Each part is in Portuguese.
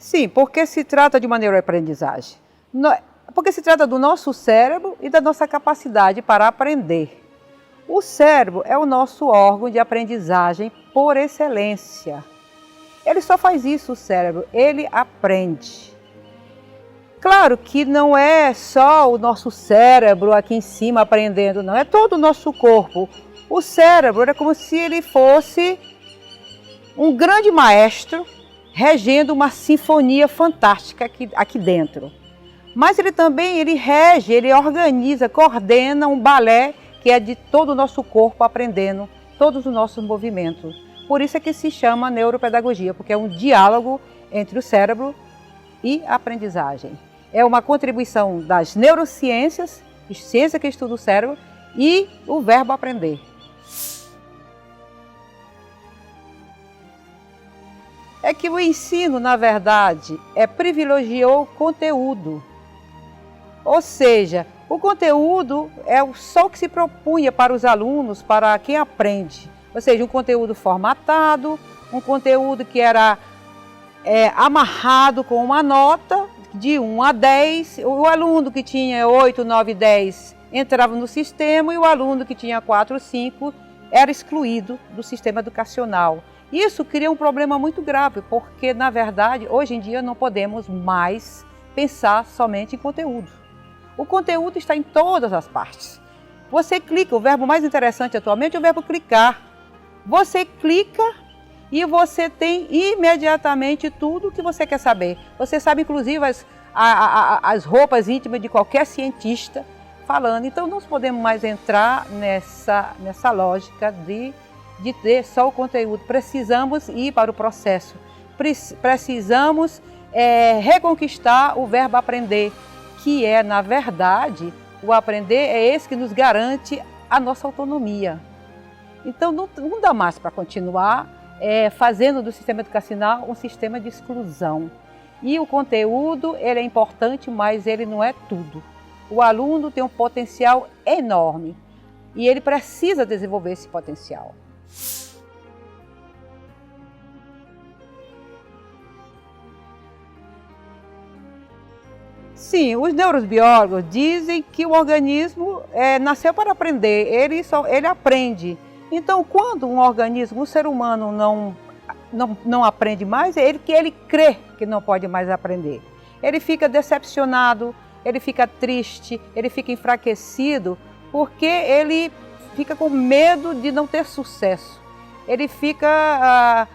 Sim, porque se trata de uma neuroaprendizagem. Porque se trata do nosso cérebro e da nossa capacidade para aprender. O cérebro é o nosso órgão de aprendizagem por excelência. Ele só faz isso, o cérebro, ele aprende. Claro que não é só o nosso cérebro aqui em cima aprendendo, não, é todo o nosso corpo. O cérebro é como se ele fosse um grande maestro regendo uma sinfonia fantástica aqui dentro. Mas ele também rege, ele organiza, coordena um balé que é de todo o nosso corpo aprendendo todos os nossos movimentos. Por isso é que se chama neuropedagogia, porque é um diálogo entre o cérebro e a aprendizagem. É uma contribuição das neurociências, ciência que estuda o cérebro, e o verbo aprender. É que o ensino, na verdade, privilegiou o conteúdo. Ou seja, o conteúdo é só o que se propunha para os alunos, para quem aprende. Ou seja, um conteúdo formatado, um conteúdo que era amarrado com uma nota de 1 a 10. O aluno que tinha 8, 9, 10 entrava no sistema e o aluno que tinha 4, 5 era excluído do sistema educacional. Isso cria um problema muito grave, porque, na verdade, hoje em dia não podemos mais pensar somente em conteúdo. O conteúdo está em todas as partes. Você clica, o verbo mais interessante atualmente é o verbo clicar. Você clica e você tem imediatamente tudo o que você quer saber. Você sabe, inclusive, as roupas íntimas de qualquer cientista falando. Então, não podemos mais entrar nessa lógica de ter só o conteúdo. Precisamos ir para o processo. Precisamos reconquistar o verbo aprender, que é, na verdade, o aprender é esse que nos garante a nossa autonomia. Então, não dá mais para continuar fazendo do sistema educacional um sistema de exclusão. E o conteúdo, ele é importante, mas ele não é tudo. O aluno tem um potencial enorme e ele precisa desenvolver esse potencial. Sim, os neurobiólogos dizem que o organismo nasceu para aprender, ele aprende. Então, quando um organismo, um ser humano não aprende mais, ele crê que não pode mais aprender. Ele fica decepcionado, ele fica triste, ele fica enfraquecido, porque ele fica com medo de não ter sucesso. Ele fica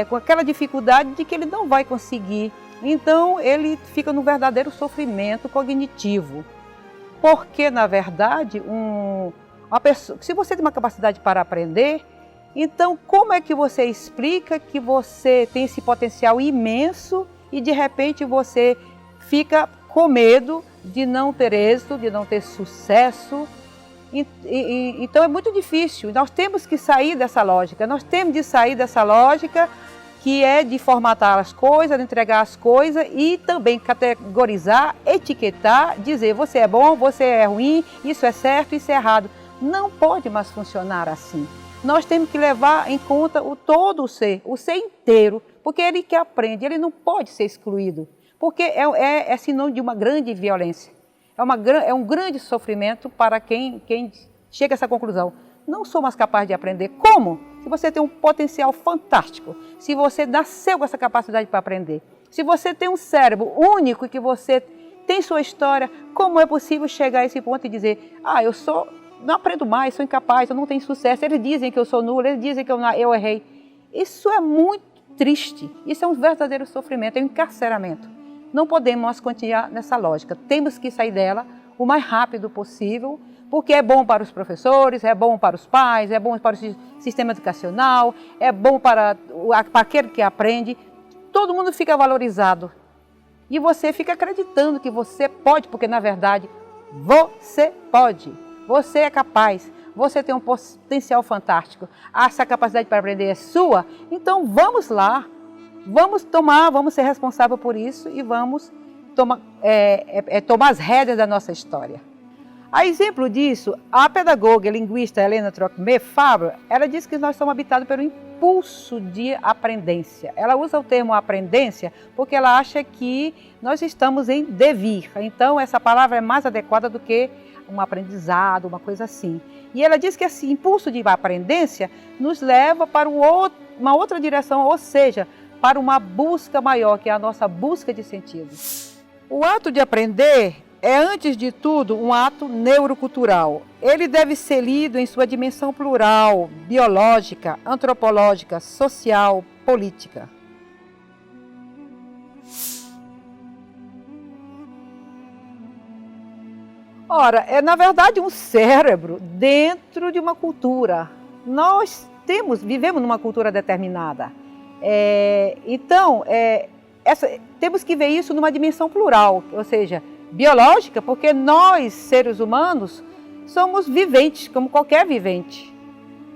com aquela dificuldade de que ele não vai conseguir. Então, ele fica num verdadeiro sofrimento cognitivo. Porque, na verdade, uma pessoa, se você tem uma capacidade para aprender, então como é que você explica que você tem esse potencial imenso e, de repente, você fica com medo de não ter êxito, de não ter sucesso? Então, é muito difícil. Nós temos que sair dessa lógica. Nós temos de sair dessa lógica que é de formatar as coisas, de entregar as coisas e também categorizar, etiquetar, dizer você é bom, você é ruim, isso é certo, isso é errado. Não pode mais funcionar assim. Nós temos que levar em conta todo o ser inteiro, porque ele que aprende, ele não pode ser excluído, porque é sinônimo de uma grande violência. É um grande sofrimento para quem chega a essa conclusão. Não sou mais capaz de aprender. Como? Se você tem um potencial fantástico, se você nasceu com essa capacidade para aprender, se você tem um cérebro único e que você tem sua história, como é possível chegar a esse ponto e dizer, não aprendo mais, sou incapaz, eu não tenho sucesso, eles dizem que eu sou nulo, eles dizem que eu errei. Isso é muito triste, isso é um verdadeiro sofrimento, é um encarceramento. Não podemos mais continuar nessa lógica, temos que sair dela o mais rápido possível, porque é bom para os professores, é bom para os pais, é bom para o sistema educacional, é bom para aquele que aprende. Todo mundo fica valorizado. E você fica acreditando que você pode, porque na verdade você pode. Você é capaz, você tem um potencial fantástico. Essa capacidade para aprender é sua, então vamos lá. Vamos ser responsáveis por isso e vamos tomar as rédeas da nossa história. A exemplo disso, a pedagoga e linguista Helena Trocmé-Fabre, ela diz que nós somos habitados pelo impulso de aprendência. Ela usa o termo aprendência porque ela acha que nós estamos em devir. Então, essa palavra é mais adequada do que um aprendizado, uma coisa assim. E ela diz que esse impulso de aprendência nos leva para uma outra direção, ou seja, para uma busca maior, que é a nossa busca de sentido. O ato de aprender é, antes de tudo, um ato neurocultural. Ele deve ser lido em sua dimensão plural, biológica, antropológica, social, política. Ora, é na verdade um cérebro dentro de uma cultura. Nós vivemos numa cultura determinada. Temos que ver isso numa dimensão plural, ou seja, biológica, porque nós, seres humanos, somos viventes, como qualquer vivente.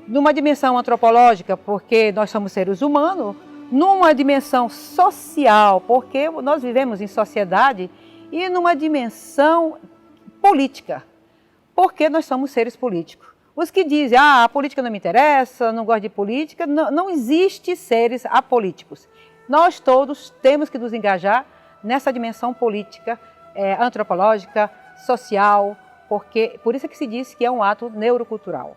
Numa dimensão antropológica, porque nós somos seres humanos. Numa dimensão social, porque nós vivemos em sociedade. E numa dimensão política, porque nós somos seres políticos. Os que dizem, a política não me interessa, não gosto de política, não existe seres apolíticos. Nós todos temos que nos engajar nessa dimensão política, antropológica, social, por isso é que se diz que é um ato neurocultural.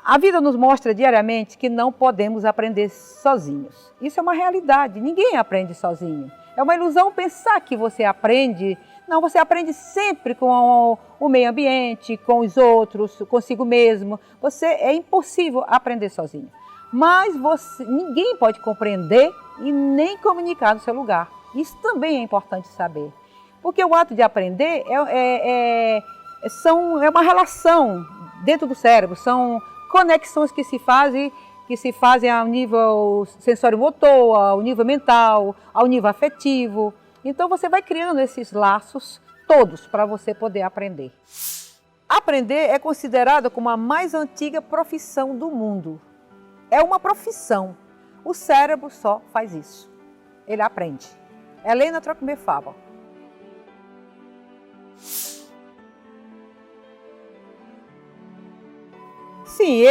A vida nos mostra diariamente que não podemos aprender sozinhos. Isso é uma realidade, ninguém aprende sozinho. É uma ilusão pensar que você aprende. Não, você aprende sempre com o meio ambiente, com os outros, consigo mesmo. É impossível aprender sozinho. Mas ninguém pode compreender e nem comunicar no seu lugar. Isso também é importante saber. Porque o ato de aprender é uma relação dentro do cérebro, são conexões que se fazem ao nível sensório-motor, ao nível mental, ao nível afetivo. Então você vai criando esses laços todos para você poder aprender. Aprender é considerado como a mais antiga profissão do mundo. É uma profissão. O cérebro só faz isso. Ele aprende. Helena Trocmé-Fabre. Sim,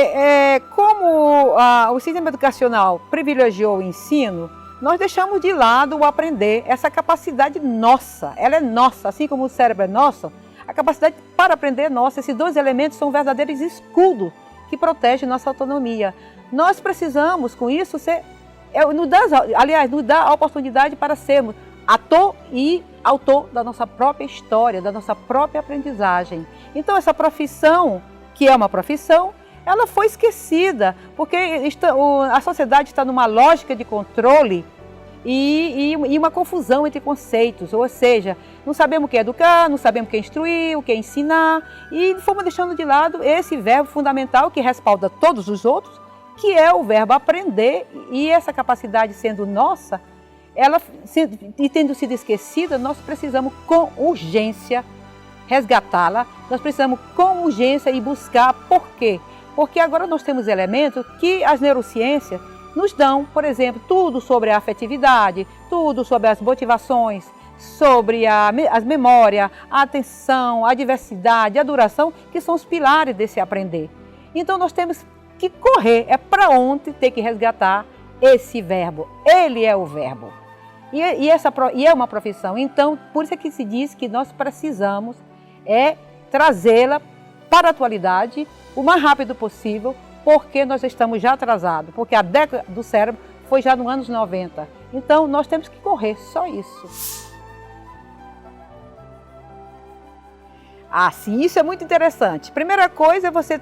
como o sistema educacional privilegiou o ensino, nós deixamos de lado o aprender, essa capacidade nossa, ela é nossa, assim como o cérebro é nosso, a capacidade para aprender é nossa. Esses dois elementos são verdadeiros escudos que protegem nossa autonomia. Nós precisamos, com isso, nos dá a oportunidade para sermos ator e autor da nossa própria história, da nossa própria aprendizagem. Então, essa profissão, que é uma profissão, ela foi esquecida, porque a sociedade está numa lógica de controle e uma confusão entre conceitos, ou seja, não sabemos o que é educar, não sabemos o que é instruir, o que é ensinar, e fomos deixando de lado esse verbo fundamental que respalda todos os outros, que é o verbo aprender, e essa capacidade sendo nossa, e tendo sido esquecida, nós precisamos com urgência resgatá-la, nós precisamos com urgência ir buscar. Por quê? Porque agora nós temos elementos que as neurociências nos dão, por exemplo, tudo sobre a afetividade, tudo sobre as motivações, sobre as memórias, a atenção, a diversidade, a duração, que são os pilares desse aprender. Então nós temos que correr, para onde ter que resgatar esse verbo. Ele é o verbo. E é uma profissão. Então, por isso é que se diz que nós precisamos trazê-la para a atualidade o mais rápido possível, porque nós estamos já atrasados, porque a década do cérebro foi já nos anos 90. Então, nós temos que correr, só isso. Sim, isso é muito interessante. Primeira coisa é você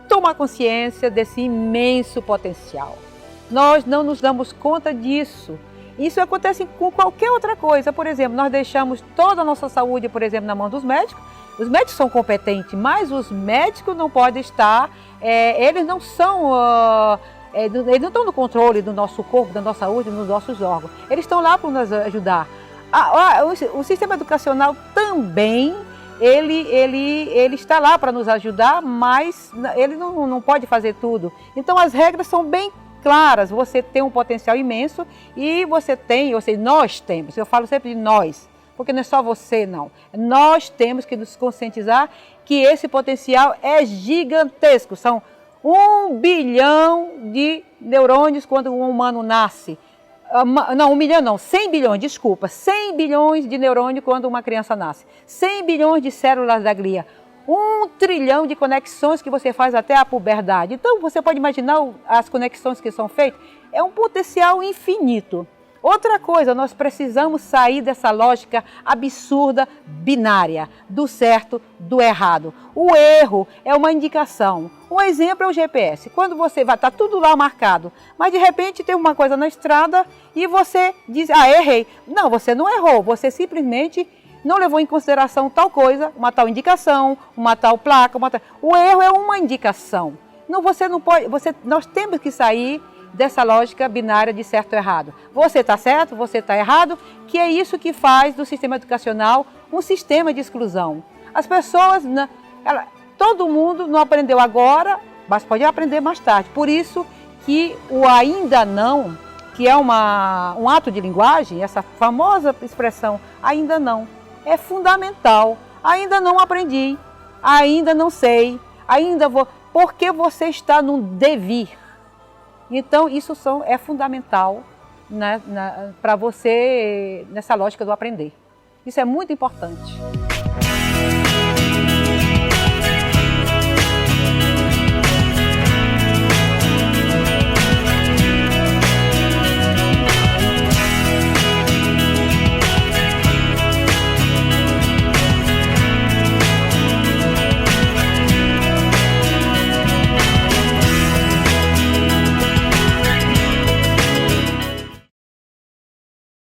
tomar consciência desse imenso potencial. Nós não nos damos conta disso. Isso acontece com qualquer outra coisa. Por exemplo, nós deixamos toda a nossa saúde, por exemplo, na mão dos médicos. Os médicos são competentes, mas os médicos não podem estar, eles não estão no controle do nosso corpo, da nossa saúde, dos nossos órgãos. Eles estão lá para nos ajudar. O sistema educacional também, ele está lá para nos ajudar, mas ele não pode fazer tudo. Então as regras são bem claras, você tem um potencial imenso e nós temos, eu falo sempre de nós porque não é só você, não. Nós temos que nos conscientizar que esse potencial é gigantesco. São 1 bilhão de neurônios quando um humano nasce. Não, 1 milhão não, 100 bilhões, desculpa. 100 bilhões de neurônios quando uma criança nasce. 100 bilhões de células da glia. 1 trilhão de conexões que você faz até a puberdade. Então, você pode imaginar as conexões que são feitas? É um potencial infinito. Outra coisa, nós precisamos sair dessa lógica absurda, binária, do certo, do errado. O erro é uma indicação. Um exemplo é o GPS. Quando você vai, está tudo lá marcado, mas de repente tem uma coisa na estrada e você diz, errei. Não, você não errou, você simplesmente não levou em consideração tal coisa, uma tal indicação, uma tal placa. O erro é uma indicação. Não, você não pode, nós temos que sair dessa lógica binária de certo ou errado. Você está certo, você está errado, que é isso que faz do sistema educacional um sistema de exclusão. As pessoas, todo mundo não aprendeu agora, mas pode aprender mais tarde. Por isso que o ainda não, que é um ato de linguagem, essa famosa expressão ainda não, é fundamental. Ainda não aprendi, ainda não sei, ainda vou, porque você está num devir. Então, isso é fundamental, né, para você, nessa lógica do aprender. Isso é muito importante.